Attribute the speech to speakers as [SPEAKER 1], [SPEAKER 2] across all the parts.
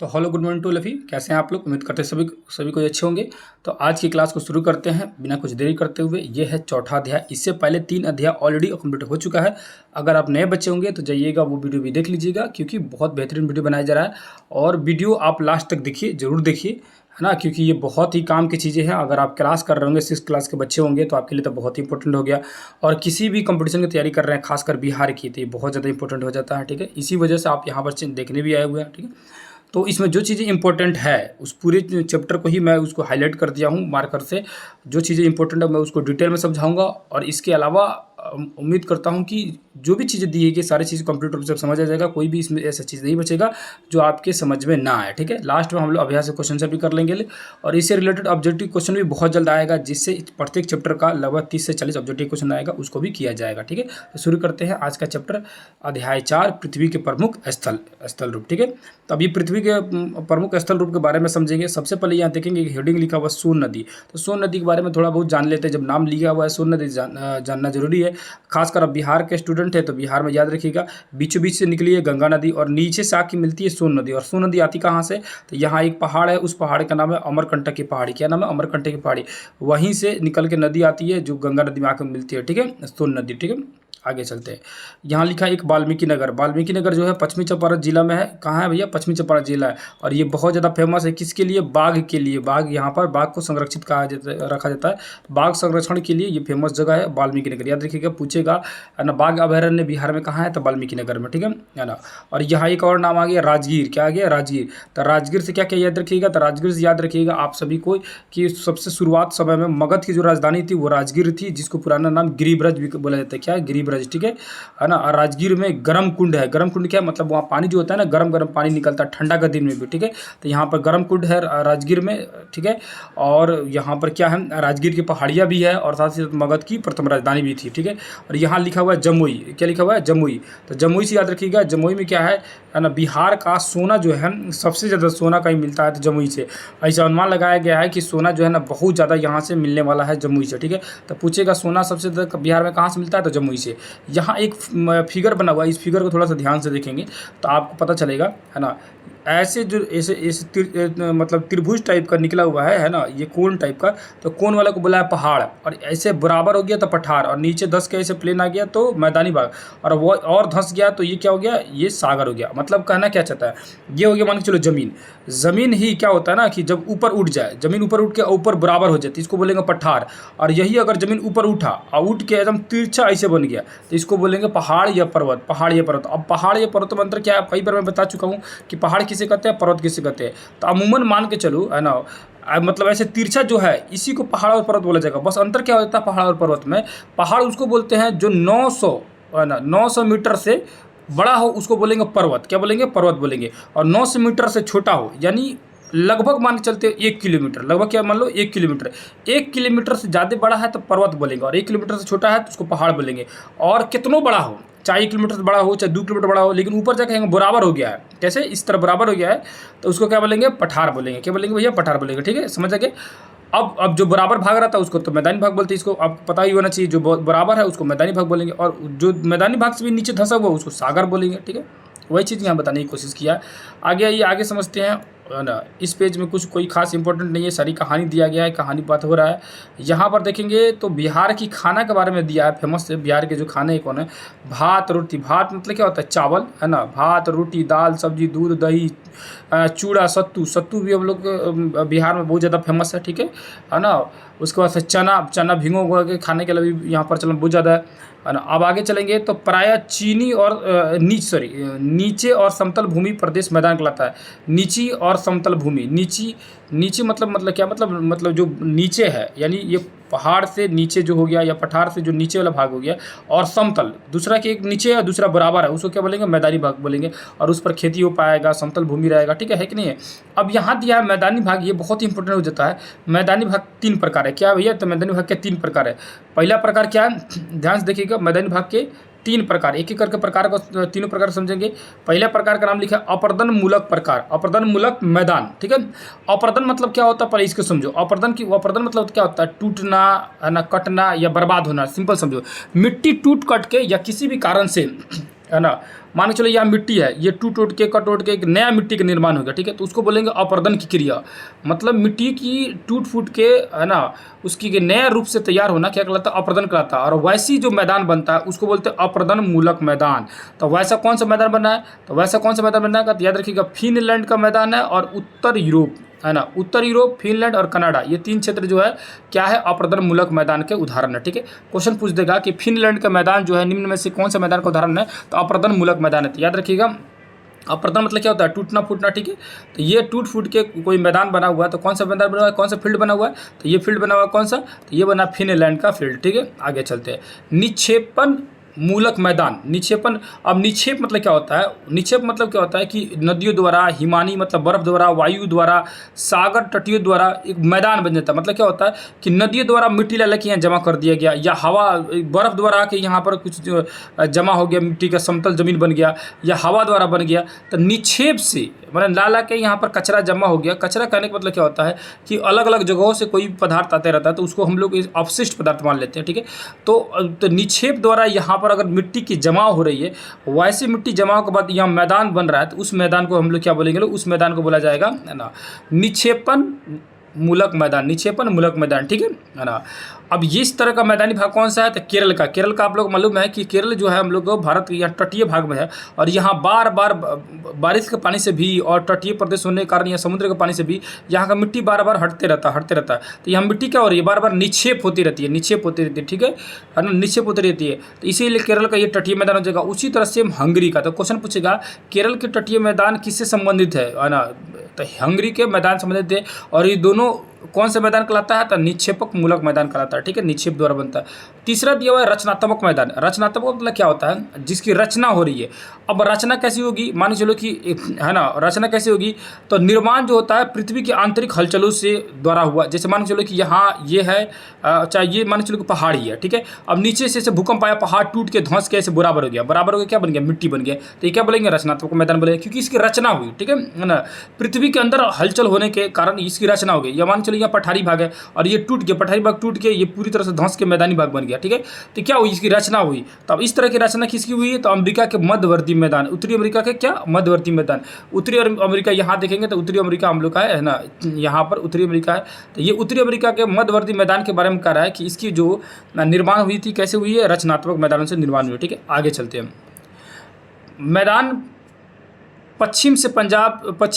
[SPEAKER 1] तो hello good morning to लफी, कैसे हैं आप लोग। उम्मीद करते हैं सभी सभी कोई अच्छे होंगे। तो आज की क्लास को शुरू करते हैं बिना कुछ देरी करते हुए। ये है चौथा अध्याय। इससे पहले 3 अध्याय ऑलरेडी कंप्लीट हो चुका है। अगर आप नए बच्चे होंगे तो जाइएगा वो वीडियो भी देख लीजिएगा, क्योंकि बहुत बेहतरीन वीडियो बनाया जा रहा है। और वीडियो आप लास्ट तक देखिए, ज़रूर देखिए, है ना, क्योंकि ये बहुत ही काम की चीज़ें हैं। अगर आप क्लास कर रहे होंगे, 6 क्लास के बच्चे होंगे, तो आपके लिए तो बहुत ही इंपॉर्टेंट हो गया। और किसी भी कंपटीशन की तैयारी कर रहे हैं, खासकर बिहार की, तो ये बहुत ज़्यादा इंपॉर्टेंट हो जाता है। ठीक है, इसी वजह से आप यहाँ पर देखने भी आए हुए हैं। ठीक है, तो इसमें जो चीज़ें इंपॉर्टेंट है उस पूरे चैप्टर को ही मैं उसको हाईलाइट कर दिया हूँ मार्कर से। जो चीज़ें इंपॉर्टेंट है मैं उसको डिटेल में समझाऊंगा। और इसके अलावा उम्मीद करता हूँ कि जो भी चीज़ें दी है कि सारी चीज़ कंप्लीट रूप से समझ आ जाएगा। कोई भी इसमें ऐसा चीज़ नहीं बचेगा जो आपके समझ में ना आए। ठीक है, लास्ट में हम लोग अभ्यास क्वेश्चन से भी कर लेंगे। और इससे रिलेटेड ऑब्जेक्टिव क्वेश्चन भी बहुत जल्द आएगा, जिससे प्रत्येक चैप्टर का लगभग 30 से 40 ऑब्जेक्टिव क्वेश्चन आएगा, उसको भी किया जाएगा। ठीक है, तो शुरू करते हैं आज का चैप्टर, अध्याय 4, पृथ्वी के प्रमुख स्थल रूप। ठीक है, तो अभी पृथ्वी के प्रमुख स्थल रूप के बारे में समझेंगे। सबसे पहले यहाँ देखेंगे कि हेडिंग लिखा हुआ सोन नदी। तो सोन नदी के बारे में थोड़ा बहुत जान लेते हैं। जब नाम लिखा हुआ है सोन नदी, जानना जरूरी है। खासकर अब बिहार के स्टूडेंट है तो बिहार में याद रखिएगा, बीचों बीच से निकली है गंगा नदी और नीचे से आके मिलती है सोन नदी। और सोन नदी आती कहाँ से, तो यहाँ एक पहाड़ है, उस पहाड़ का नाम है अमरकंटक की पहाड़ी। क्या नाम है, अमरकंटक की पहाड़ी। वहीं से निकल के नदी आती है जो गंगा नदी में आकर मिलती है। ठीक है, सोन नदी। ठीक है, आगे चलते हैं। यहाँ लिखा है एक वाल्मीकि नगर। वाल्मीकि नगर जो है पश्चिमी चंपारण जिला में है। कहाँ है भैया, पश्चिमी चंपारण जिला है। और ये बहुत ज़्यादा फेमस है किसके लिए, बाघ के लिए। बाघ, यहाँ पर बाघ को संरक्षित रखा जाता है। बाघ संरक्षण के लिए ये फेमस जगह है वाल्मीकि नगर। याद रखिएगा, पूछेगा, है ना, बाघ अभयारण्य बिहार में कहाँ है, तो वाल्मीकि नगर में। ठीक है ना। और यहाँ एक और नाम आ गया राजगीर। क्या आ गया, राजगीर। तो राजगीर से क्या क्या याद रखिएगा, तो राजगीर से याद रखिएगा आप सभी को कि सबसे शुरुआत समय में मगध की जो राजधानी थी वो राजगीर थी, जिसको पुराना नाम गिरिब्रज भी बोला जाता है। क्या है, गिरिब्रज। ठीक है ना। और राजगीर में गर्म कुंड है। गर्म कुंड क्या मतलब, वहाँ पानी जो होता है ना, गर्म गर्म पानी निकलता है ठंडा के दिन में भी। ठीक है, तो यहाँ पर गर्म कुंड है राजगीर में। ठीक है, और यहाँ पर क्या है, राजगीर की पहाड़ियाँ भी है और साथ ही साथ मगध की प्रथम राजधानी भी थी। ठीक है, और यहाँ लिखा हुआ है जमुई। क्या लिखा हुआ है, जमुई। तो जमुई से याद रखिएगा, जमुई में क्या है ना, बिहार का सोना जो है सबसे ज़्यादा सोना कहीं मिलता है तो जमुई से। ऐसा अनुमान लगाया गया है कि सोना जो है ना बहुत ज़्यादा यहाँ से मिलने वाला है, जमुई से। ठीक है, तो पूछेगा सोना सबसे ज़्यादा बिहार में कहाँ से मिलता है, तो जमुई से। यहाँ एक फिगर बना हुआ है, इस फिगर को थोड़ा सा ध्यान से देखेंगे तो आपको पता चलेगा, है ना। ऐसे जो ऐसे मतलब त्रिभुज टाइप का निकला हुआ है ना, ये कोन टाइप का। तो कोन वाला को बोला है पहाड़, और ऐसे बराबर हो गया तो पठार, और नीचे धंस के ऐसे प्लेन आ गया तो मैदानी भाग, और वो और धंस गया तो ये क्या हो गया, ये सागर हो गया। मतलब कहना क्या चाहता है, ये हो गया मान के चलो जमीन। जमीन ही क्या होता है ना कि जब ऊपर उठ जाए, जमीन ऊपर उठ के ऊपर बराबर हो जाती है, इसको बोलेंगे पठार। और यही अगर जमीन ऊपर उठा और उठ के एकदम तिरछा ऐसे बन गया तो इसको बोलेंगे पहाड़ या पर्वत। पहाड़ या पर्वत। अब पहाड़ या पर्वत में अंतर क्या है, कई बार मैं बता चुका हूँ कि पहाड़ किसे कहते हैं, पर्वत किसे कहते हैं। तो अमूमन मान के चलो, है ना, मतलब ऐसे तिरछा जो है इसी को पहाड़ और पर्वत बोला जाएगा। बस अंतर क्या होता है पहाड़ और पर्वत में, पहाड़ उसको बोलते हैं जो 900, है ना, 900 मीटर से बड़ा हो उसको बोलेंगे पर्वत। क्या बोलेंगे, पर्वत बोलेंगे। और 900 मीटर से छोटा हो, यानी लगभग मान के चलते 1 किलोमीटर, लगभग क्या मान लो 1 किलोमीटर। 1 किलोमीटर से ज़्यादा बड़ा है तो पर्वत बोलेंगे, और 1 किलोमीटर से छोटा है तो उसको पहाड़ बोलेंगे। और कितनों बड़ा हो, चाहे 1 किलोमीटर से बड़ा हो चाहे 2 किलोमीटर बड़ा हो, लेकिन ऊपर जाके बराबर हो गया है, कैसे, इस तरह बराबर हो गया है, तो उसको क्या बोलेंगे, पठार बोलेंगे। क्या बोलेंगे भैया, पठार बोलेंगे। ठीक है, समझ आगे। अब जो बराबर भाग रहा था उसको तो मैदानी भाग बोलते हैं। इसको आपको पता ही होना चाहिए, जो बराबर है उसको मैदानी भाग बोलेंगे, और जो मैदानी भाग से भी नीचे धंसा हुआ उसको सागर बोलेंगे। ठीक है, वही चीज़ यहाँ बताने की कोशिश किया। आगे आइए, आगे समझते हैं, है ना। इस पेज में कुछ कोई खास इंपॉर्टेंट नहीं है, सारी कहानी दिया गया है, कहानी बात हो रहा है। यहाँ पर देखेंगे तो बिहार की खाना के बारे में दिया है, फेमस है बिहार के जो खाने कौन है, भात रोटी। भात मतलब क्या होता है, चावल, है ना। भात रोटी दाल सब्जी दूध दही चूड़ा सत्तू। सत्तू भी हम लोग बिहार में बहुत ज़्यादा फेमस है। ठीक है ना। उसके बाद से चना, चना भिगो के खाने के लिए भी यहाँ पर चलन बहुत ज़्यादा है ना। अब आगे चलेंगे तो प्रायः चीनी और नीचे और समतल भूमि प्रदेश मैदान कहलाता है। नीची और समतल भूमि। नीची मतलब क्या मतलब जो नीचे है, यानी ये पहाड़ से नीचे जो हो गया, या पठार से जो नीचे वाला भाग हो गया। और समतल, दूसरा कि एक नीचे है दूसरा बराबर है, उसको क्या बोलेंगे, मैदानी भाग बोलेंगे। और उस पर खेती हो पाएगा, समतल भूमि रहेगा। ठीक है कि नहीं है। अब यहाँ दिया है मैदानी भाग, ये बहुत ही इंपॉर्टेंट हो जाता है। मैदानी भाग 3 प्रकार है। क्या भैया, तो मैदानी भाग के 3 प्रकार है। पहला प्रकार क्या है, ध्यान से देखिएगा, मैदानी भाग के 3 प्रकार, एक एक करके प्रकार को तीनों प्रकार समझेंगे। पहला प्रकार का नाम लिखा है अपर्दन मूलक प्रकार, अपर्दन मूलक मैदान। ठीक है, अपर्दन मतलब क्या होता है, पहले इसको समझो। अपर्दन मतलब क्या होता है, टूटना, है ना, कटना या बर्बाद होना। सिंपल समझो, मिट्टी टूट कट के या किसी भी कारण से, है ना, मान के चलो यहाँ मिट्टी है, ये टूट के कटोट के एक नया मिट्टी का निर्माण हो गया, ठीक है, तो उसको बोलेंगे अपर्दन की क्रिया। मतलब मिट्टी की टूट फूट के, है ना, उसकी नया रूप से तैयार होना क्या कहलाता है? अपर्दन कहलाता है। और वैसी जो मैदान बनता है उसको बोलते हैं अपर्दन मूलक मैदान। तो वैसा कौन सा मैदान बना है? तो वैसा कौन सा मैदान बना है तो याद रखिएगा, फिनलैंड का मैदान है और उत्तर यूरोप, है ना, उत्तर यूरोप, फिनलैंड और कनाडा, ये 3 क्षेत्र जो है क्या है? अपर्दन मूलक मैदान के उदाहरण है, ठीक है। क्वेश्चन पूछ देगा कि फिनलैंड का मैदान जो है निम्न में से कौन सा मैदान का उदाहरण है? तो अपर्दन मूलक मैदान है। तो याद रखिएगा, अपर्दन मतलब क्या होता है? टूटना फूटना, ठीक है। तो ये टूट फूट के कोई मैदान बना हुआ है, तो कौन सा मैदान बना हुआ है? कौन सा फील्ड बना हुआ है? तो ये फील्ड बना हुआ है कौन सा? तो ये बना फिनलैंड का फील्ड, ठीक है। आगे चलते हैं। निक्षेपण मूलक मैदान, निक्षेपण। अब निक्षेप मतलब क्या होता है? निक्षेप मतलब क्या होता है कि नदियों द्वारा, हिमानी मतलब बर्फ द्वारा, वायु द्वारा, सागर तटियों द्वारा एक मैदान बन जाता है। मतलब क्या होता है कि नदियों द्वारा मिट्टी ला के यहाँ जमा कर दिया गया, या हवा बर्फ द्वारा आके यहाँ पर कुछ जमा हो गया, मिट्टी का समतल जमीन बन गया, या हवा द्वारा बन गया। तो निक्षेप से मतलब ला के यहाँ पर कचरा जमा हो गया। कचरा कहने का मतलब क्या होता है कि अलग अलग जगहों से कोई पदार्थ आते रहता है, तो उसको हम लोग अपशिष्ट पदार्थ मान लेते हैं, ठीक है। तो निक्षेप द्वारा यहाँ पर अगर मिट्टी की जमाव हो रही है, वैसे मिट्टी जमाव के बाद यहाँ मैदान बन रहा है, तो उस मैदान को हम लोग क्या बोलेंगे? उस मैदान को बोला जाएगा, है ना, निक्षेपण मूलक मैदान, निक्षेपण मूलक मैदान, ठीक है ना। अब इस तरह का मैदानी भाग कौन सा है? तो केरल का। केरल का आप लोग मालूम है कि केरल जो है हम लोग भारत के यहाँ तटीय भाग में है, और यहाँ बार बार बारिश के पानी से भी और तटीय प्रदेश होने के कारण यहाँ समुद्र के पानी से भी यहाँ का मिट्टी बार बार हटते रहता है। तो यहाँ मिट्टी क्या हो रही है? बार बार निक्षेप होती रहती है, ठीक है ना, निक्षेप होती रहती है। तो इसीलिए केरल का ये तटीय मैदान हो जाएगा। उसी तरह से हंगरी का, तो क्वेश्चन पूछेगा केरल के तटीय मैदान किससे संबंधित है ना? तो हंगरी के मैदान संबंधित है, और ये दोनों कौन सा मैदान कहलाता है? तो निक्षेपक मूलक मैदान कहलाता है, ठीक है, निक्षेप द्वारा बनता है। तीसरा दिया हुआ है रचनात्मक मैदान। रचनात्मक मतलब क्या होता है? जिसकी रचना हो रही है। अब रचना कैसी होगी? मान चलो कि, है ना, रचना कैसी होगी? तो निर्माण जो होता है पृथ्वी की आंतरिक हलचलों से द्वारा हुआ। जैसे मान चलो कि यहाँ ये है, चाहे ये मान चलो कि पहाड़ी है, ठीक है। अब नीचे से भूकंप आया, पहाड़ टूट के धंस के ऐसे बराबर हो गया, क्या बन गया? मिट्टी बन गया। तो ये क्या बोलेंगे? रचनात्मक मैदान बोलेंगे, क्योंकि इसकी रचना हुई, ठीक है ना। पृथ्वी के अंदर हलचल होने के कारण इसकी रचना हो गई। या मान चलो यहाँ पठारी भाग है और ये टूट गया, पठारी भाग टूट के ये पूरी तरह से धंस के मैदानी भाग बन गया, ठीक है। तो क्या हुई? इसकी रचना हुई। तो अब इस तरह की रचना किसकी हुई है? तो अमेरिका के मध्यवर्ती मैदान, उत्तरी अमेरिका के क्या? मध्यवर्ती मैदान। उत्तरी अमेरिका यहाँ देखेंगे तो उत्तरी अमेरिका हम लोग का है ना, यहाँ पर उत्तरी अमेरिका है। तो ये उत्तरी अमेरिका के मध्यवर्ती मैदान के बारे में कह रहा है कि इसकी जो निर्माण हुई थी कैसे हुई है? रचनात्मक मैदानों से निर्माण हुई, ठीक है। आगे चलते हैं। मैदान पश्चिम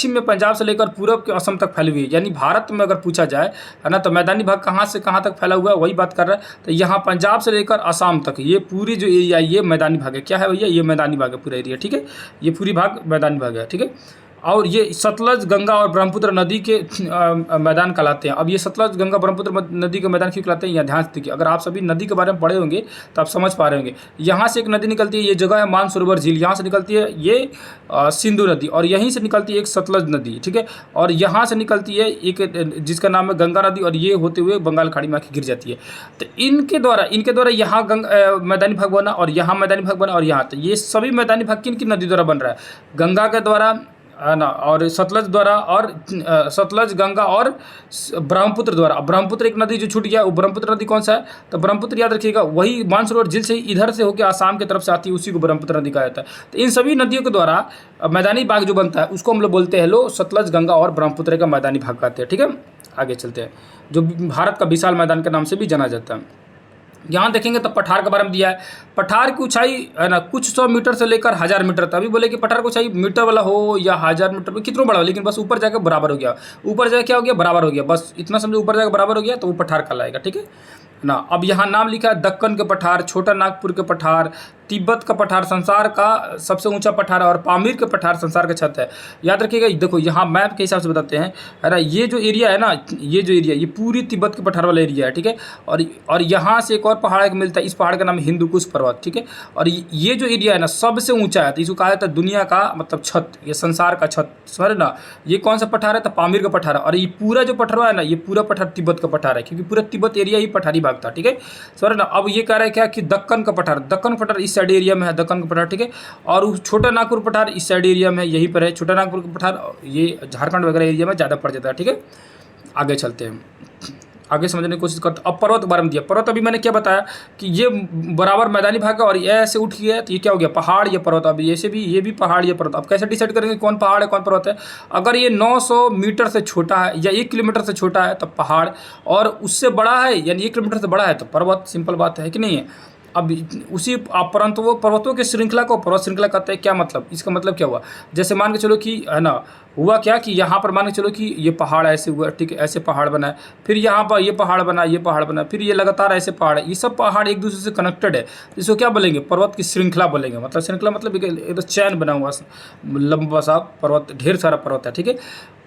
[SPEAKER 1] में पंजाब से लेकर पूरब के असम तक फैली हुई है। यानी भारत में अगर पूछा जाए, है ना, तो मैदानी भाग कहाँ से कहाँ तक फैला हुआ है, वही बात कर रहा है। तो यहाँ पंजाब से लेकर असम तक ये पूरी जो एरिया, ये मैदानी भाग है। क्या है भैया? ये मैदानी भाग है पूरा एरिया, ठीक है। ये पूरी भाग मैदानी भाग है, ठीक है। और ये सतलज, गंगा और ब्रह्मपुत्र नदी के मैदान कहलाते हैं। अब ये सतलज, गंगा, ब्रह्मपुत्र नदी के मैदान क्यों कहलाते हैं? यहाँ ध्यान से देखिए, अगर आप सभी नदी के बारे में पढ़े होंगे तो आप समझ पा रहे होंगे। यहाँ से एक नदी निकलती है, ये जगह है मानसरोवर झील, यहाँ से निकलती है ये सिंधु नदी, और यहीं से निकलती है एक सतलज नदी, ठीक है। और यहाँ से निकलती है एक जिसका नाम है गंगा नदी, और ये होते हुए बंगाल खाड़ी में आके गिर जाती है। तो इनके द्वारा यहाँ मैदानी भाग बना, और यहाँ मैदानी भाग बना, और यहाँ। तो ये सभी मैदानी भाग किन नदी द्वारा बन रहा है? गंगा के द्वारा, है ना, और सतलज द्वारा, और सतलज, गंगा और ब्रह्मपुत्र द्वारा। ब्रह्मपुत्र एक नदी जो छूट गया, वो ब्रह्मपुत्र नदी कौन सा है? तो ब्रह्मपुत्र याद रखिएगा, वही मानसरोवर झील से इधर से होकर आसाम की तरफ से आती है, उसी को ब्रह्मपुत्र नदी कहा जाता है। तो इन सभी नदियों के द्वारा मैदानी भाग जो बनता है उसको हम लोग बोलते हैं सतलज, गंगा और ब्रह्मपुत्र का मैदानी भाग कहते हैं, ठीक है। आगे चलते हैं, जो भारत का विशाल मैदान के नाम से भी जाना जाता है। यहाँ देखेंगे तो पठार के बारे में दिया है। पठार की ऊंचाई, है ना, कुछ 100 मीटर से लेकर 1000 मीटर तक। अभी बोले कि पठार की ऊंचाई मीटर वाला हो या 1000 मीटर में कितना बड़ा हो, लेकिन बस ऊपर जाकर बराबर हो गया, ऊपर जाकर क्या हो गया? बराबर हो गया। बस इतना समझो, ऊपर जाकर बराबर हो गया तो वो पठार कहलाएगा, ठीक है ना। अब यहाँ नाम लिखा है दक्कन के पठार, छोटा नागपुर के पठार, तिब्बत का पठार संसार का सबसे ऊंचा पठार है, और पामीर के पठार संसार का छत है। याद रखिएगा, देखो यहाँ मैप के हिसाब से बताते हैं, है ना, ये जो एरिया है ना, ये जो एरिया, ये पूरी तिब्बत के पठार वाला एरिया है, ठीक है। और यहाँ से एक और पहाड़ मिलता है, इस पहाड़ का नाम है हिंदुकुश पर्वत, ठीक है। और ये जो एरिया है ना सबसे ऊंचा है, तो इसको कहा जाता है दुनिया का मतलब छत, ये संसार का छत, समझ ना। ये कौन सा पठार है? तो पामीर का पठार है। और ये पूरा जो पठार है ना, ये पूरा पठार तिब्बत का पठार है, क्योंकि पूरा तिब्बत एरिया ही पठारी भाग था, ठीक है, समझ ना। अब ये कह रहा है क्या कि दक्कन का पठार इस साइड एरिया में है, दक्कन का पठार, ठीक है। और छोटा नागपुर पठार इस साइड एरिया में यहीं पर है। छोटा नागपुर का पठार ये झारखंड वगैरह एरिया में ज़्यादा पड़ जाता है, ठीक है। आगे चलते हैं। आगे समझने की कोशिश करते हैं। अब पर्वत के बारे में दिया। पर्वत अभी मैंने क्या बताया कि ये बराबर मैदानी भाग है और ये ऐसे उठ गया तो ये क्या हो गया, पहाड़, ये पर्वत। अब ऐसे भी ये भी पहाड़, ये पर्वत। अब कैसे डिसाइड करेंगे कौन पहाड़ है कौन पर्वत है? अगर ये 900 मीटर से छोटा है या 1 किलोमीटर से छोटा है तब पहाड़, और उससे बड़ा है यानी 1 किलोमीटर से बड़ा है तो पर्वत। सिंपल बात है कि नहीं है? अब उसी परंतु वो पर्वतों की श्रृंखला को पर्वत श्रृंखला कहते हैं। क्या मतलब, इसका मतलब क्या हुआ? जैसे मान के चलो कि है ना, हुआ क्या कि यहाँ पर मान के चलो कि ये पहाड़ ऐसे हुआ, ठीक है, ऐसे पहाड़ बना है, फिर यहाँ पर ये पहाड़ बना, ये पहाड़ बना, फिर ये लगातार ऐसे पहाड़ है, ये सब पहाड़ एक दूसरे से कनेक्टेड है। इसको क्या बोलेंगे? पर्वत की श्रृंखला बोलेंगे। मतलब श्रृंखला मतलब एक चैन बना हुआ लंबा सा पर्वत, ढेर सारा पर्वत है, ठीक है।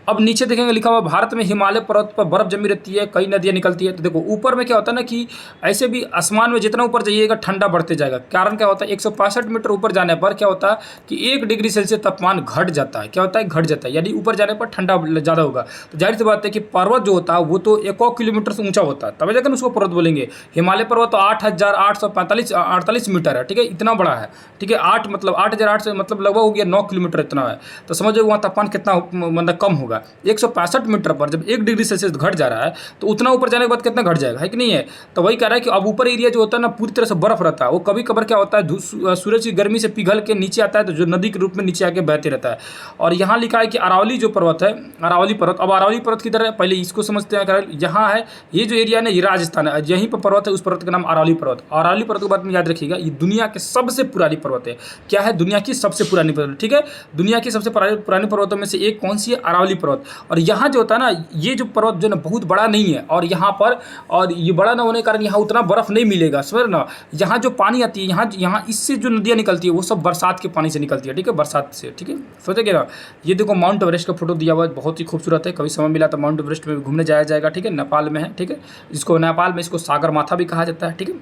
[SPEAKER 1] अब नीचे देखेंगे लिखा हुआ भारत में हिमालय पर्वत पर बर्फ जमी रहती है, कई नदियां निकलती है। तो देखो ऊपर में क्या होता है ना कि ऐसे भी आसमान में जितना ऊपर जाइएगा ठंडा बढ़ते जाएगा। कारण क्या होता है, 165 मीटर ऊपर जाने पर क्या होता है कि 1 डिग्री सेल्सियस तापमान घट जाता है। क्या होता है? घट जाता है, यानी ऊपर जाने पर ठंडा ज़्यादा होगा। तो जाहिर सी बात है कि पर्वत जो होता है वो तो 1 किलोमीटर से ऊंचा होता है, तब जाकर उसको पर्वत बोलेंगे। हिमालय पर्वत तो 8,848 मीटर है, ठीक है, इतना बड़ा है, ठीक है। 8 मतलब 8,800 मतलब लगभग हो गया 9 किलोमीटर इतना है। तो समझो वहाँ तापमान कितना मतलब कम होगा। 165 मीटर पर जब 1 डिग्री सेल्सियस घट जा रहा है तो उतना ऊपर जाने के बाद कितना घट जाएगा, है कि नहीं है? तो वही कह रहा है कि अब ऊपर एरिया जो होता है ना पूरी तरह से बर्फ रहता है। वो कभी कभार क्या होता है सूरज की गर्मी से पिघल के नीचे आता है तो जो नदी के रूप में नीचे आके बहते रहता है। और यहाँ लिखा है कि अरावली जो पर्वत है, अरावली पर्वत। अब अरावली पर्वत की तरह पहले इसको समझते हैं। यहाँ है ये जो एरिया है ना, ये राजस्थान है, यहीं पर पर्वत है, उस पर्वत का नाम अरावली पर्वत। अरावली पर्वत के बारे में याद रखिएगा, ये दुनिया के सबसे पुरानी पर्वत है। क्या है? दुनिया की सबसे पुरानी पर्वत, ठीक है। दुनिया की सबसे पुरानी पर्वतों में से एक कौन सी है? अरावली पर्वत। और यहाँ जो होता है ना, ये जो पर्वत जो ना बहुत बड़ा नहीं है, और यहाँ पर और ये बड़ा ना होने के कारण यहाँ उतना बर्फ नहीं मिलेगा, समझ ना। यहाँ जो पानी आती है, यहाँ इससे जो नदियाँ निकलती है वो सब बरसात के पानी से निकलती है, ठीक है, बरसात से, ठीक है, सोचेंगे ना। ये देखो माउंट एवरेस्ट का फोटो दिया हुआ है, बहुत ही खूबसूरत है। कभी समय मिला तो माउंट एवरेस्ट में घूमने जाया जाएगा, ठीक है, नेपाल में है, ठीक है। इसको नेपाल में इसको सागर माथा भी कहा जाता है, ठीक है।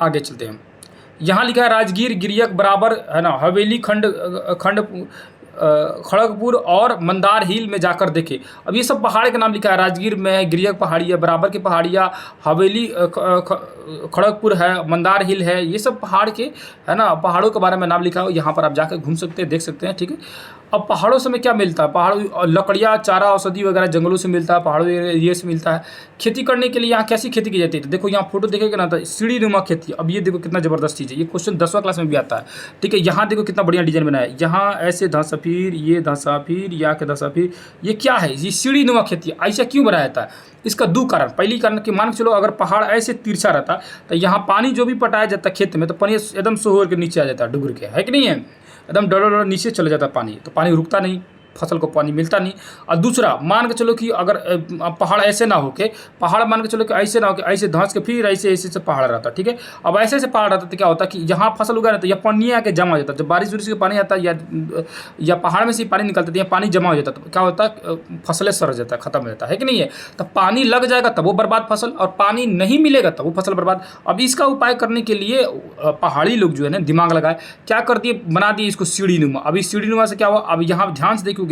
[SPEAKER 1] आगे चलते हैं। यहाँ लिखा है राजगीर गिरियक बराबर है ना, हवेली खंड खड़गपुर और मंदार हिल में जाकर देखे। अब ये सब पहाड़ का नाम लिखा है, राजगीर में गिरियक पहाड़ी है, बराबर की पहाड़ियाँ, हवेली खड़गपुर है, मंदार हिल है, ये सब पहाड़ के है ना, पहाड़ों के बारे में नाम लिखा है। यहाँ पर आप जाकर घूम सकते हैं, देख सकते हैं, ठीक है। अब पहाड़ों से में क्या मिलता है? पहाड़ों लकड़ियाँ, चारा, औषधि वगैरह जंगलों से मिलता है, पहाड़ों एरिया से मिलता है। खेती करने के लिए यहाँ कैसी खेती की जाती है? तो देखो यहाँ फोटो देखेगा ना, तो सीढ़ी नुमा खेती। अब ये देखो कितना जबरदस्त चीज़ है, ये क्वेश्चन 10वां क्लास में भी आता है, ठीक है। यहाँ देखो कितना बढ़िया डिजाइन बनाया है, यहाँ ऐसे धंसाफिर, ये धंसाफिर, यहाँ के धंसाफिर, ये क्या है? ये सीढ़ी नुमा खेती। ऐसा क्यों बनाया था? इसका 2 कारण। पहली कारण कि मान के चलो अगर पहाड़ ऐसे तिरछा रहता तो यहाँ पानी जो भी पटाया जाता खेत में तो पानी एकदम सोहर के नीचे आ जाता, डूब के, है कि नहीं है? एकदम डर नीचे चले जाता पानी, तो पानी रुकता नहीं, फसल को पानी मिलता नहीं। और दूसरा मान के चलो कि अगर पहाड़ ऐसे ना होके, पहाड़ मान के चलो कि ऐसे ना होके, ऐसे धंस के फिर ऐसे ऐसे से पहाड़ रहता, ठीक है। अब ऐसे ऐसे पहाड़ रहता तो क्या होता कि यहाँ फसल उगा रहता, या पानी आके जमा हो जाता। जब बारिश उरिश का पानी आता या पहाड़ में से पानी निकलता तो यहाँ पानी जमा हो जाता, तो क्या होता फसलें सड़ जाता, खत्म हो जाता, है कि नहीं है? तो पानी लग जाएगा तब वो बर्बाद फसल, और पानी नहीं मिलेगा तब वो फसल बर्बाद। अब इसका उपाय करने के लिए पहाड़ी लोग जो है ना दिमाग लगाए, क्या कर दिए, बना दिए इसको सीढ़ी नुमा। अब इस सीढ़ी नुमा से क्या हुआ, अब यहाँ ध्यान से देखोगे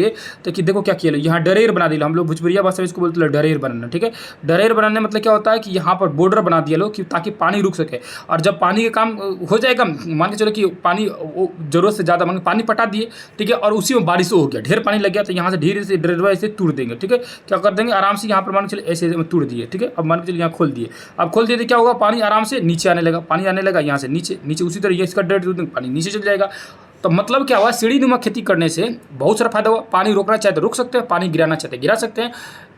[SPEAKER 1] तो कि देखो क्या किया, यहाँ डरेर बना दिया। हम लोग भोजपुरिया भाषा में इसको बोलते हैं डरेर बनाना, ठीक है। डरेर बनाने मतलब क्या होता है कि यहाँ पर बॉर्डर बना दिया लोग कि ताकि पानी रुक सके। और जब पानी का काम हो जाएगा, मान के चलो कि पानी जरूरत से ज़्यादा मान पानी पटा दिए, ठीक है, और उसी में बारिश हो गया, ढेर पानी लग गया, तो यहाँ से धीरे से डरेरवा ऐसे तोड़ देंगे, ठीक है। क्या कर देंगे आराम से, यहाँ पर मान के चलो ऐसे तोड़ दिए, ठीक है। अब मान के चलो यहाँ खोल दिए, अब खोल दिए तो क्या होगा, पानी आराम से नीचे आने लगा, पानी आने लगा यहाँ से नीचे उसी तरह इसका डर पानी नीचे चल जाएगा। तो मतलब क्या हुआ, सीढ़ी नुमा खेती करने से बहुत सारा फायदा हुआ। पानी रोकना चाहे तो रोक सकते हैं, पानी गिराना चाहते गिरा सकते हैं।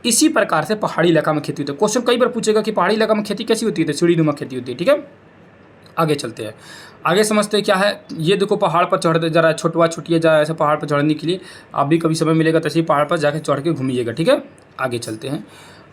[SPEAKER 1] इसी प्रकार से पहाड़ी इलाका में खेती होती है। क्वेश्चन कई बार पूछेगा कि पहाड़ी इलाका में खेती कैसी होती है, तो सीढ़ी नुमा खेती होती है, ठीक है। आगे चलते हैं, आगे समझते हैं क्या है। ये देखो पहाड़ पर चढ़ते जा रहा है, छोटवा छुटिया जा रहा है ऐसे पहाड़ पर चढ़ने के लिए। आप भी कभी समय मिलेगा तो ऐसे ही पहाड़ पर जाकर चढ़ के घूमिएगा, ठीक है। आगे चलते हैं।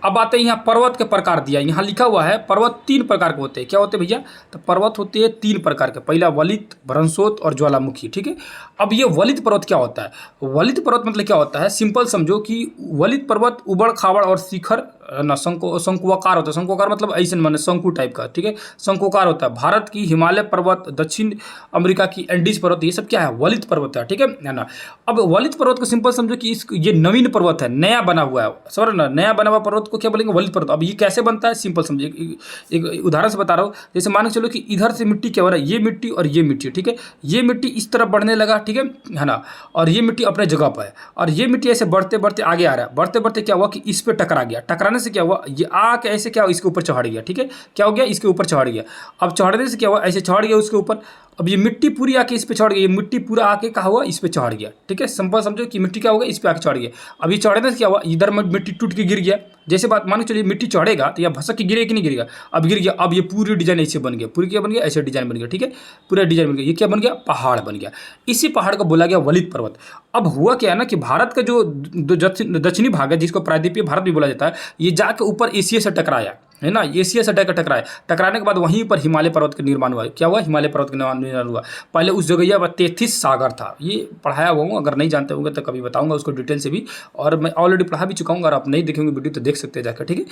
[SPEAKER 1] अब आते हैं यहाँ पर्वत के प्रकार दिया, यहाँ लिखा हुआ है पर्वत 3 प्रकार के होते हैं। क्या होते हैं भैया, तो पर्वत होते हैं 3 प्रकार के। पहला वलित, भ्रंशोत और ज्वालामुखी, ठीक है। अब ये वलित पर्वत क्या होता है, वलित पर्वत मतलब क्या होता है, सिंपल समझो कि वलित पर्वत उबड़ खाबड़ और शिखर ना शंकुआकार होता है। शंकुआकार मतलब ऐसे माने शंकु टाइप का, ठीक है, शंकुआकार होता है। भारत की हिमालय पर्वत, दक्षिण अमेरिका की एंडीज पर्वत, ये सब क्या है, वलित पर्वत है, ठीक है ना। अब वलित पर्वत को सिंपल समझो कि ये नवीन पर्वत है, नया बना हुआ है, समझ ना। नया बना हुआ पर्वत को क्या बोलेंगे, वलित पर्वत। अब ये कैसे बनता है, सिंपल समझिए, एक उदाहरण से बता रहा हूँ। जैसे मान के चलो कि इधर से मिट्टी क्या हो रहा है, ये मिट्टी और ये मिट्टी, ठीक है, ये मिट्टी इस तरफ बढ़ने लगा, ठीक है ना, और ये मिट्टी अपने जगह पर है, और ये मिट्टी ऐसे बढ़ते बढ़ते आगे आ रहा है, बढ़ते बढ़ते क्या हुआ कि इस पर टकरा गया, टकराने से क्या हुआ, ये आके ऐसे क्या हुआ, इसके ऊपर चढ़ गया, ठीक है, क्या हो गया, इसके ऊपर चढ़ गया। अब चढ़ने से क्या हुआ, ऐसे चढ़ गया उसके ऊपर, अब ये मिट्टी पूरी आके इस पे चढ़ गई, ये मिट्टी पूरा आके कहा हुआ इस पे चढ़ गया, ठीक है, सिंपल समझो कि मिट्टी क्या होगा, इस पे आके चढ़ गया। अब ये चढ़ने से क्या हुआ, इधर में मिट्टी टूट के गिर गया। जैसे बात मान के चलिए मिट्टी चढ़ेगा तो यह भसक के गिरेगा कि नहीं गिरेगा, अब गिर गया। अब ये पूरी डिजाइन ऐसे बन गया, पूरी क्या बन गया, ऐसे डिजाइन बन गया, ठीक है, पूरा डिजाइन बन गया। ये क्या बन गया, पहाड़ बन गया। इसी पहाड़ को बोला गया वलित पर्वत। अब हुआ क्या है ना कि भारत का जो दक्षिणी भाग है, जिसको प्रायद्वीपीय भारत भी बोला जाता है, ये जाके ऊपर एशिया से टकराया, है ना, एशिया से टकराया, टकराने के बाद वहीं पर हिमालय पर्वत का निर्माण हुआ। क्या हुआ, हिमालय पर्वत का निर्माण हुआ। पहले उस जगह पर 33 सागर था, ये पढ़ाया हुआ हूँ, अगर नहीं जानते होंगे तो कभी बताऊंगा उसको डिटेल से भी, और मैं ऑलरेडी पढ़ा भी चुका हूँ, अगर आप नहीं देखेंगे वीडियो तो देख सकते हैं जाकर, ठीक है।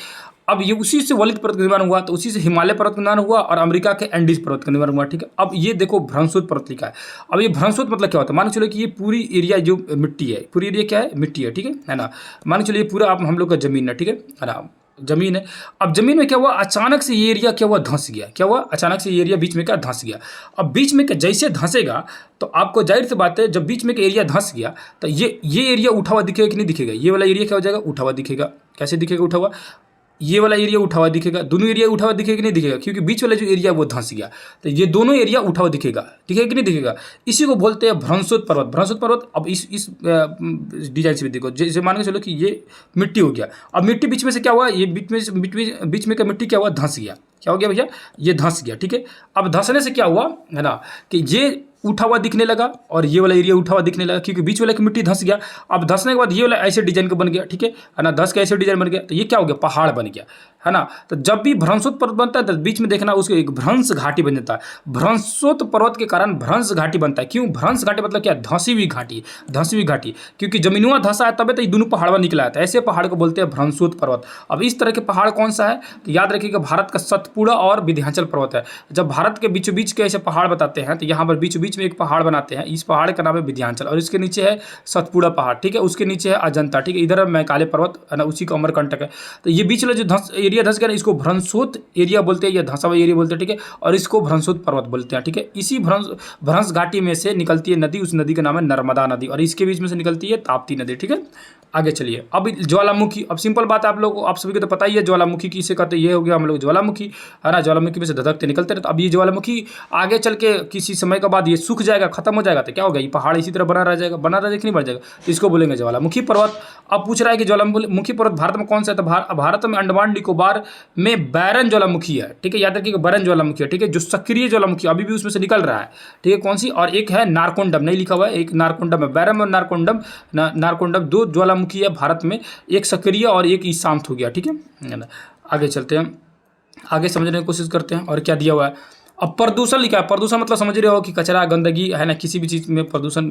[SPEAKER 1] अब ये उसी से वलित पर्वत का निर्माण हुआ, तो उसी से हिमालय पर्वत का निर्माण हुआ और अमेरिका के एंडीज पर्वत का निर्माण हुआ, ठीक है। अब ये देखो भ्रंशोत पर्वत लिखा है। अब ये भ्रंशोत मतलब क्या होता है, मान के चलो कि ये पूरी एरिया जो मिट्टी है, पूरी एरिया क्या है, मिट्टी है, ठीक है ना। मान के चलिए पूरा आप हम लोग का जमीन है, ठीक है ना, जमीन है। अब जमीन में क्या हुआ, अचानक से ये एरिया क्या हुआ, धंस गया। क्या हुआ, अचानक से ये एरिया बीच में क्या धंस गया। अब बीच में जैसे धंसेगा तो आपको जाहिर सी बात है, जब बीच में का एरिया धंस गया तो ये एरिया उठा हुआ दिखेगा कि नहीं दिखेगा, ये वाला एरिया क्या हो जाएगा, उठा हुआ दिखेगा। कैसे दिखेगा, उठा हुआ, ये वाला एरिया उठा हुआ दिखेगा, दोनों एरिया उठा हुआ दिखेगा कि नहीं दिखेगा, क्योंकि बीच वाला जो एरिया वो धंस गया, तो ये दोनों एरिया उठा हुआ दिखेगा, दिखेगा कि नहीं दिखेगा। इसी को बोलते हैं भ्रंशोत पर्वत, भ्रंशोत पर्वत। अब इस डिजाइन से भी देखो, जैसे मान के चलो कि ये मिट्टी हो गया, अब मिट्टी बीच में से क्या हुआ, ये बीच में का मिट्टी क्या हुआ, धंस गया। क्या हो गया भैया, ये धंस गया, ठीक है। अब धंसने से क्या हुआ, है ना, कि ये उठा हुआ दिखने लगा और ये वाला एरिया उठा हुआ दिखने लगा, क्योंकि बीच वाला की मिट्टी धंस गया। अब धंसने के बाद ये वाला ऐसे डिजाइन का बन गया, ठीक है ना, धंस का ऐसे डिजाइन बन गया, तो ये क्या हो गया, पहाड़ बन गया, है ना। तो जब भी भ्रंशोत पर्वत बनता है तो बीच में देखना उसको एक भ्रंश घाटी बन जाता है। भ्रंशोत पर्वत के कारण भ्रंश घाटी बनता है। क्यों भ्रंश घाटी, मतलब क्या, धंसी हुई घाटी, धंसी हुई घाटी, क्योंकि जमीनुआ धंसा है तबे तो ये दोनों पहाड़वा निकला है, ऐसे पहाड़ को बोलते हैं भ्रंशोत पर्वत। अब इस तरह के पहाड़ कौन सा है, तो याद रखिएगा भारत का सतपुड़ा और विंध्याचल पर्वत है। जब भारत के बीचों बीच के ऐसे पहाड़ बताते हैं तो यहाँ पर बीचों बीच में एक पहाड़ बनाते हैं, इस पहाड़ का नाम है विंध्याचल, और इसके नीचे है सतपुड़ा पहाड़, ठीक है, उसके नीचे है अजंता, ठीक है, इधर है मैकाले पर्वत, है ना, उसी का अमरकंटक है। तो ये बीच वाला जो एरिया धंस गया ना, इसको भ्रंशोत एरिया बोलते हैं या धंसा हुआ एरिया बोलते हैं, ठीक है, और इसको भ्रंशोत पर्वत बोलते हैं, ठीक है। इसी भ्रंश घाटी में से निकलती है नदी, उस नदी का नाम है नर्मदा नदी, और इसके बीच में से निकलती है ताप्ती नदी, ठीक है। आगे चलिए, अब ज्वालामुखी, अब सिंपल बात है, आप लोग आप सभी को तो पता ही है ज्वालामुखी किसे कहते हैं, ये हो गया हम लोग ज्वालामुखी, है ना, ज्वालामुखी में से धधकते निकलते रहते। अब ये ज्वालामुखी आगे चल के किसी समय के बाद ये सूख जाएगा, खत्म हो जाएगा, तो क्या होगा, ये पहाड़ इसी तरह बना रह जाएगा, बना रह जाएगा कि नहीं बन जाएगा, तो इसको बोलेंगे ज्वालामुखी पर्वत। अब पूछ रहा है कि ज्वालामुखी पर्वत भारत में कौन सा है, तो भारत में अंडमान निकोबार में बैरन ज्वालामुखी है, ठीक है, याद रखिएगा बैरन ज्वालामुखी है, ठीक है, जो सक्रिय ज्वालामुखी अभी भी उसमें से निकल रहा है, ठीक है, कौन सी, और एक है नारकोंडम, नहीं लिखा हुआ है, एक नारकोंडम है, बैरन और नारकोंडम दो ज्वालामुखी है भारत में, एक सक्रिय और एक शांत हो गया, ठीक है ना। आगे चलते हैं, आगे समझने की कोशिश करते हैं और क्या दिया हुआ है। अब प्रदूषण लिखा है, प्रदूषण मतलब समझ रहे हो कि कचरा गंदगी, है ना, किसी भी चीज़ में प्रदूषण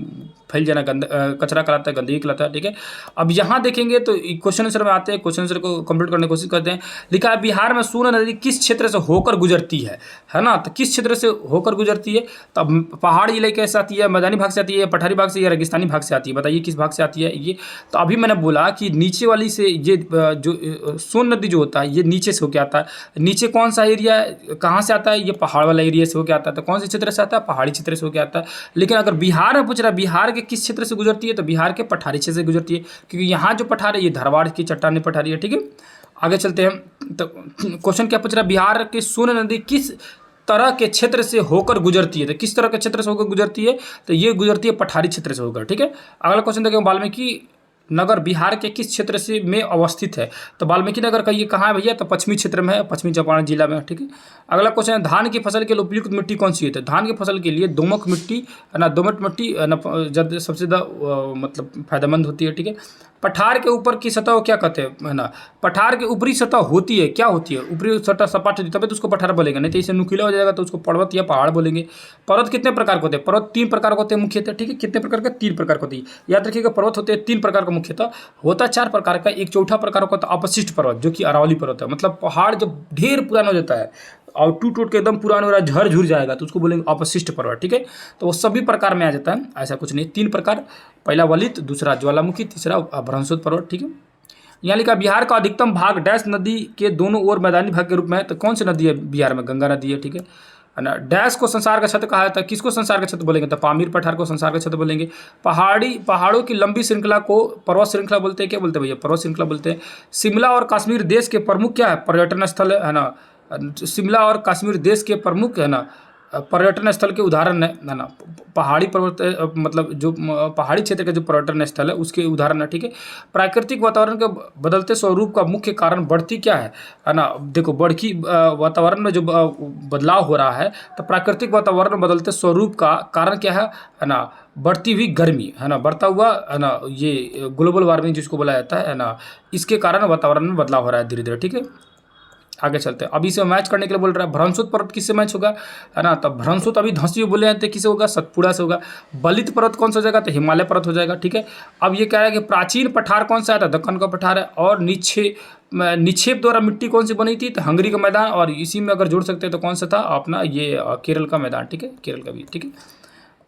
[SPEAKER 1] फैल जाना, कचरा कहलाता है, गंदगी कहलाता है, ठीक है। अब यहाँ देखेंगे तो क्वेश्चन आंसर में आते हैं, क्वेश्चन आंसर को कंप्लीट करने की कोशिश करते हैं। लिखा है बिहार में सोन नदी किस क्षेत्र से होकर गुजरती है ना, तो किस क्षेत्र से होकर गुजरती है, तो पहाड़ी इलाके से आती है, मैदानी भाग से आती है, पठारी भाग से या रेगिस्तानी भाग से आती है, बताइए किस भाग से आती है ये। तो अभी मैंने बोला कि नीचे वाली से ये जो सोन नदी जो होता है ये नीचे से होकर आता है। नीचे कौन सा एरिया कहाँ से आता है, ये पहाड़ वाला एरिया से होकर आता है। तो कौन से क्षेत्र से आता है, पहाड़ी क्षेत्र से होकर आता है। लेकिन अगर बिहार में पूछ रहा है बिहार के किस क्षेत्र से गुजरती है, तो बिहार के पठारी क्षेत्र से गुजरती है, क्योंकि यहाँ जो पठार है ये धारवाड़ की चट्टानी पठारी है, ठीक है। आगे चलते हैं, तो क्वेश्चन क्या पूछ रहा है, बिहार की सोन नदी किस तरह के क्षेत्र से होकर गुजरती है, तो किस तरह के क्षेत्र से होकर गुजरती है, तो ये गुजरती है पठारी क्षेत्र से होकर, ठीक है। अगला क्वेश्चन देखें, वाल्मीकि नगर बिहार के किस क्षेत्र से में अवस्थित है, तो वाल्मीकि नगर का ये कहाँ है भैया, तो पश्चिमी क्षेत्र में है, पश्चिमी चंपारण जिला में, ठीक है। अगला क्वेश्चन है, धान की फसल के लिए उपयुक्त मिट्टी कौन सी है, तो धान की फसल के लिए दोमट मिट्टी, है ना, दोमट मिट्टी सबसे ज़्यादा मतलब फायदेमंद होती है, ठीक है। पठार के ऊपर की सतह को क्या कहते हैं, है ना, पठार के ऊपरी सतह होती है, क्या होती है, ऊपरी सतह सपाट होती है, तभी तो उसको पठार बोलेंगे, नहीं तो इसे नुकीला हो जाएगा तो उसको पर्वत या पहाड़ बोलेंगे। पर्वत कितने प्रकार के होते हैं, पर्वत 3 प्रकार के होते हैं मुख्यतः, ठीक है। कितने प्रकार के, 3 प्रकार के होती है, याद रखिएगा। पर्वत होते हैं 3 प्रकार का मुख्यतः, होता 4 प्रकार का, एक चौथा प्रकार का होता है अपशिष्ट पर्वत, जो कि अरावली पर्वत है, मतलब पहाड़ जब ढेर पुराना हो जाता है और टूट के एकदम पुराना हो रहा है, झड़ झुर जाएगा, तो उसको बोलेंगे अपशिष्ट पर्वत, ठीक है। तो वो सभी प्रकार में आ जाता है, ऐसा कुछ नहीं, 3 प्रकार, पहला वलित, दूसरा ज्वालामुखी, तीसरा भ्रंशोत पर्वत, ठीक है। यहाँ लिखा बिहार का अधिकतम भाग डैश नदी के दोनों ओर मैदानी भाग के रूप में है। तो कौन सी नदी है बिहार में? गंगा नदी है, ठीक है ना। डैश को संसार का क्षेत्र कहा जाता है, किसको संसार का क्षेत्र बोलेंगे? तो पामीर पठार को संसार का क्षेत्र बोलेंगे। पहाड़ों की लंबी श्रृंखला को पर्वत श्रृंखला बोलते हैं। क्या बोलते हैं भैया? पर्वत श्रृंखला बोलते हैं। शिमला और कश्मीर देश के प्रमुख क्या है? पर्यटन स्थल है ना। शिमला और कश्मीर देश के प्रमुख है ना पर्यटन स्थल के उदाहरण है ना। पहाड़ी पर्वत मतलब जो पहाड़ी क्षेत्र का जो पर्यटन स्थल है उसके उदाहरण है, ठीक है। प्राकृतिक वातावरण के बदलते स्वरूप का मुख्य कारण बढ़ती क्या है ना। देखो बढ़ती वातावरण में जो बदलाव हो रहा है, तो प्राकृतिक वातावरण में बदलते स्वरूप का कारण क्या है ना? बढ़ती हुई गर्मी है ना, बढ़ता हुआ है ना, ये ग्लोबल वार्मिंग जिसको बोला जाता है ना, इसके कारण वातावरण में बदलाव हो रहा है धीरे धीरे, ठीक है। आगे चलते हैं। अभी से मैच करने के लिए बोल रहा है। भ्रंशुत पर्वत किससे मैच होगा है ना? तब भ्रंशुत अभी धंसी बोले जाते हैं, किससे होगा? सतपुड़ा से होगा। बलित पर्वत कौन सा हो जाएगा? तो हिमालय पर्वत हो जाएगा, ठीक है। अब ये कह रहा है कि प्राचीन पठार कौन सा है? तो दक्कन का पठार है। और निक्षेप द्वारा मिट्टी कौन सी बनी थी? तो हंगरी का मैदान। और इसी में अगर जोड़ सकते हैं तो कौन सा था अपना? ये केरल का मैदान, ठीक है, केरल का भी, ठीक है।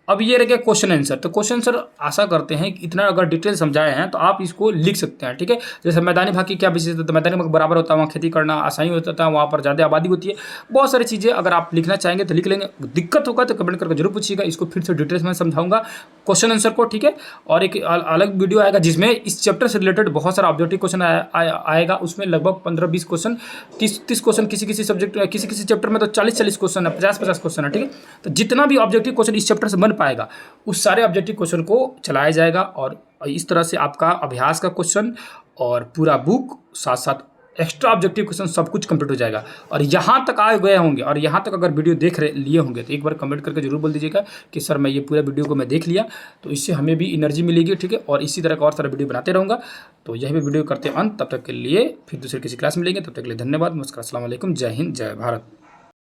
[SPEAKER 1] अब ये रह गया क्वेश्चन आंसर। तो क्वेश्चन आंसर आशा करते हैं कि इतना अगर डिटेल समझाए हैं तो आप इसको लिख सकते हैं, ठीक है। जैसे मैदानी भाग की क्या विशेषता है? तो मैदानी भाग बराबर होता है, वहाँ खेती करना आसानी होता था, वहाँ पर ज़्यादा आबादी होती है। बहुत सारी चीज़ें अगर आप लिखना चाहेंगे तो लिख लेंगे। दिक्कत होगा तो कमेंट करके जरूर पूछिएगा, इसको फिर से डिटेल्स में समझाऊंगा क्वेश्चन आंसर को, ठीक है। और एक अलग वीडियो आएगा जिसमें इस चैप्टर से रिलेटेड बहुत सारा ऑब्जेक्टिव क्वेश्चन आएगा। उसमें लगभग 15-20 क्वेश्चन, 30 क्वेश्चन किसी सब्जेक्ट किसी चैप्टर में तो 40 क्वेश्चन है, 50 क्वेश्चन है, ठीक है। तो जितना भी ऑब्जेक्टिव क्वेश्चन इस चैप्टर से बन पाएगा उस सारे ऑब्जेक्टिव क्वेश्चन को चलाया जाएगा। और इस तरह से आपका अभ्यास का क्वेश्चन और पूरा बुक साथ साथ एक्स्ट्रा ऑब्जेक्टिव क्वेश्चन सब कुछ कंप्लीट हो जाएगा। और यहाँ तक आए गए होंगे और यहाँ तक अगर वीडियो देख लिए होंगे तो एक बार कमेंट करके जरूर बोल दीजिएगा कि सर मैं ये पूरा वीडियो को मैं देख लिया। तो इससे हमें भी एनर्जी मिलेगी, ठीक है। और इसी तरह का और सारा वीडियो बनाते रहूँगा। तो यही भी वीडियो करते हैं अंत। तब तक के लिए फिर दूसरे किसी क्लास में मिलेंगे। तब तक के लिए धन्यवाद, नमस्कार, अस्सलाम वालेकुम, जय हिंद, जय भारत।